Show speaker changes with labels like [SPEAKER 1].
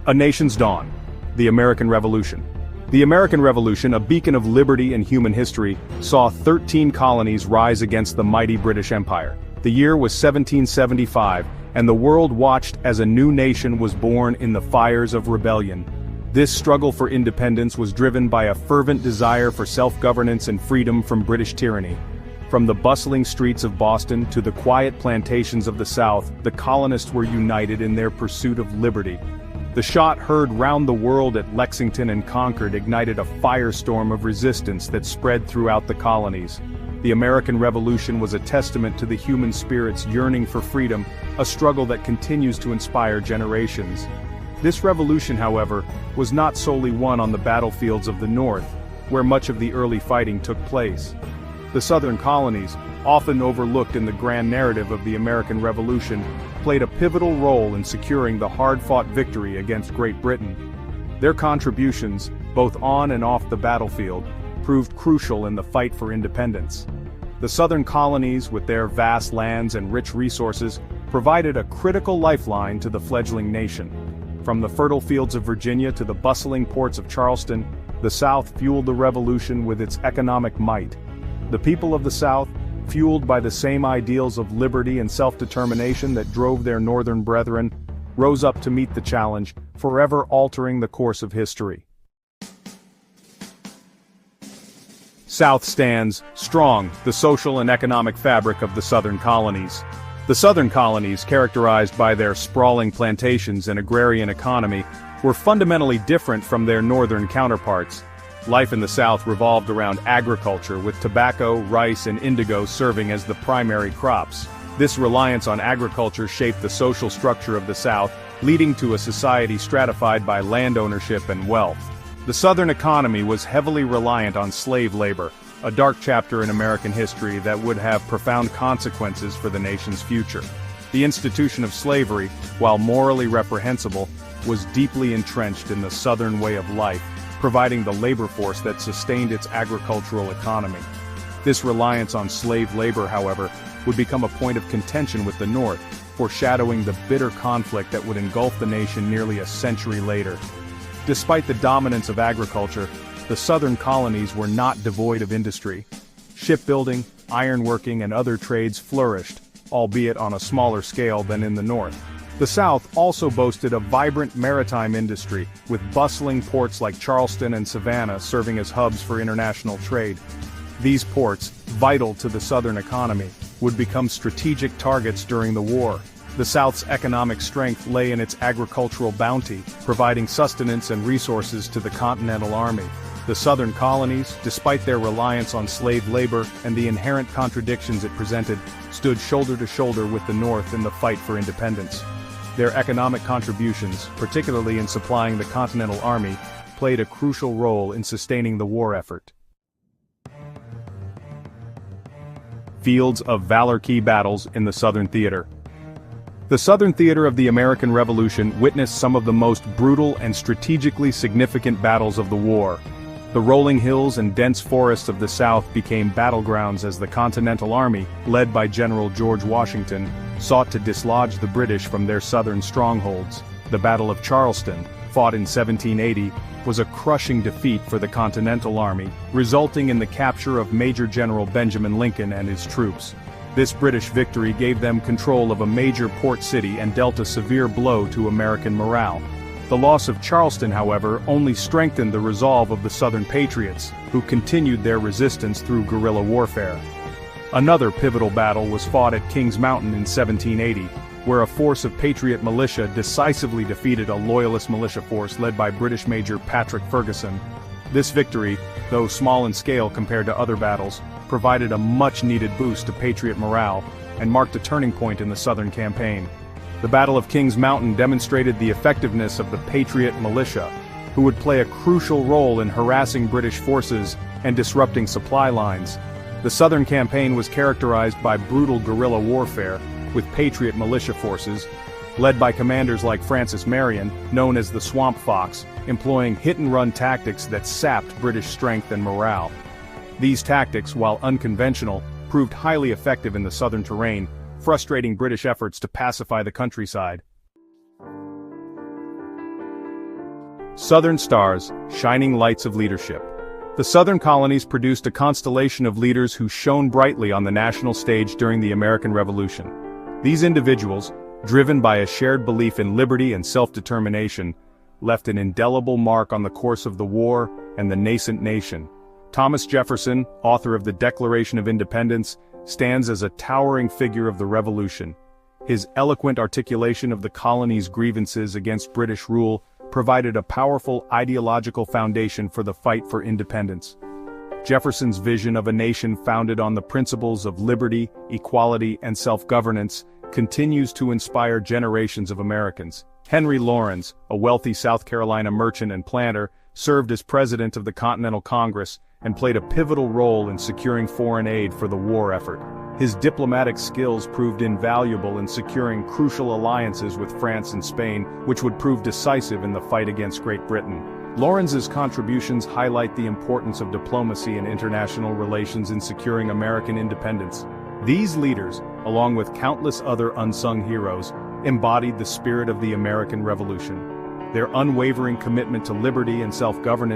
[SPEAKER 1] A nation's dawn. The American Revolution. The American Revolution, a beacon of liberty and human history, saw 13 colonies rise against the mighty British Empire. The year was 1775, and the world watched as a new nation was born in the fires of rebellion. This struggle for independence was driven by a fervent desire for self-governance and freedom from British tyranny. From the bustling streets of Boston to the quiet plantations of the South, the colonists were united in their pursuit of liberty. The shot heard round the world at Lexington and Concord ignited a firestorm of resistance that spread throughout the colonies. The American Revolution was a testament to the human spirit's yearning for freedom, a struggle that continues to inspire generations. This revolution, however, was not solely won on the battlefields of the North, where much of the early fighting took place. The Southern colonies, often overlooked in the grand narrative of the American Revolution, played a pivotal role in securing the hard-fought victory against Great Britain. Their contributions, both on and off the battlefield, proved crucial in the fight for independence. The Southern colonies, with their vast lands and rich resources, provided a critical lifeline to the fledgling nation. From the fertile fields of Virginia to the bustling ports of Charleston, the South fueled the Revolution with its economic might. The people of the South, fueled by the same ideals of liberty and self-determination that drove their northern brethren, rose up to meet the challenge, forever altering the course of history. South stands strong, the social and economic fabric of the Southern colonies. The Southern colonies, characterized by their sprawling plantations and agrarian economy, were fundamentally different from their northern counterparts. Life in the South revolved around agriculture, with tobacco, rice, and indigo serving as the primary crops. This reliance on agriculture shaped the social structure of the South, leading to a society stratified by land ownership and wealth. The Southern economy was heavily reliant on slave labor, a dark chapter in American history that would have profound consequences for the nation's future. The institution of slavery, while morally reprehensible, was deeply entrenched in the Southern way of life, providing the labor force that sustained its agricultural economy. This reliance on slave labor, however, would become a point of contention with the North, foreshadowing the bitter conflict that would engulf the nation nearly a century later. Despite the dominance of agriculture, the Southern colonies were not devoid of industry. Shipbuilding, ironworking, and other trades flourished, albeit on a smaller scale than in the North. The South also boasted a vibrant maritime industry, with bustling ports like Charleston and Savannah serving as hubs for international trade. These ports, vital to the Southern economy, would become strategic targets during the war. The South's economic strength lay in its agricultural bounty, providing sustenance and resources to the Continental Army. The Southern colonies, despite their reliance on slave labor and the inherent contradictions it presented, stood shoulder to shoulder with the North in the fight for independence. Their economic contributions, particularly in supplying the Continental Army, played a crucial role in sustaining the war effort. Fields of valor. Key battles in the Southern Theater. The Southern theater of the American Revolution witnessed some of the most brutal and strategically significant battles of the war. The rolling hills and dense forests of the South became battlegrounds as the Continental Army, led by General George Washington, sought to dislodge the British from their southern strongholds. The Battle of Charleston, fought in 1780, was a crushing defeat for the Continental Army, resulting in the capture of Major General Benjamin Lincoln and his troops. This British victory gave them control of a major port city and dealt a severe blow to American morale. The loss of Charleston, however, only strengthened the resolve of the Southern patriots, who continued their resistance through guerrilla warfare. Another pivotal battle was fought at Kings Mountain in 1780, where a force of Patriot militia decisively defeated a Loyalist militia force led by British Major Patrick Ferguson. This victory, though small in scale compared to other battles, provided a much-needed boost to Patriot morale and marked a turning point in the Southern campaign. The Battle of Kings Mountain demonstrated the effectiveness of the Patriot militia, who would play a crucial role in harassing British forces and disrupting supply lines. The Southern campaign was characterized by brutal guerrilla warfare, with Patriot militia forces, led by commanders like Francis Marion, known as the Swamp Fox, employing hit-and-run tactics that sapped British strength and morale. These tactics, while unconventional, proved highly effective in the southern terrain, frustrating British efforts to pacify the countryside. Southern stars, shining lights of leadership. The Southern colonies produced a constellation of leaders who shone brightly on the national stage during the American Revolution. These individuals, driven by a shared belief in liberty and self-determination, left an indelible mark on the course of the war and the nascent nation. Thomas Jefferson, author of the Declaration of Independence, stands as a towering figure of the Revolution. His eloquent articulation of the colonies' grievances against British rule provided a powerful ideological foundation for the fight for independence. Jefferson's vision of a nation founded on the principles of liberty, equality, and self-governance continues to inspire generations of Americans. Henry Laurens, a wealthy South Carolina merchant and planter, served as president of the Continental Congress and played a pivotal role in securing foreign aid for the war effort. His diplomatic skills proved invaluable in securing crucial alliances with France and Spain, which would prove decisive in the fight against Great Britain. Laurens's contributions highlight the importance of diplomacy and international relations in securing American independence. These leaders, along with countless other unsung heroes, embodied the spirit of the American Revolution. Their unwavering commitment to liberty and self-governance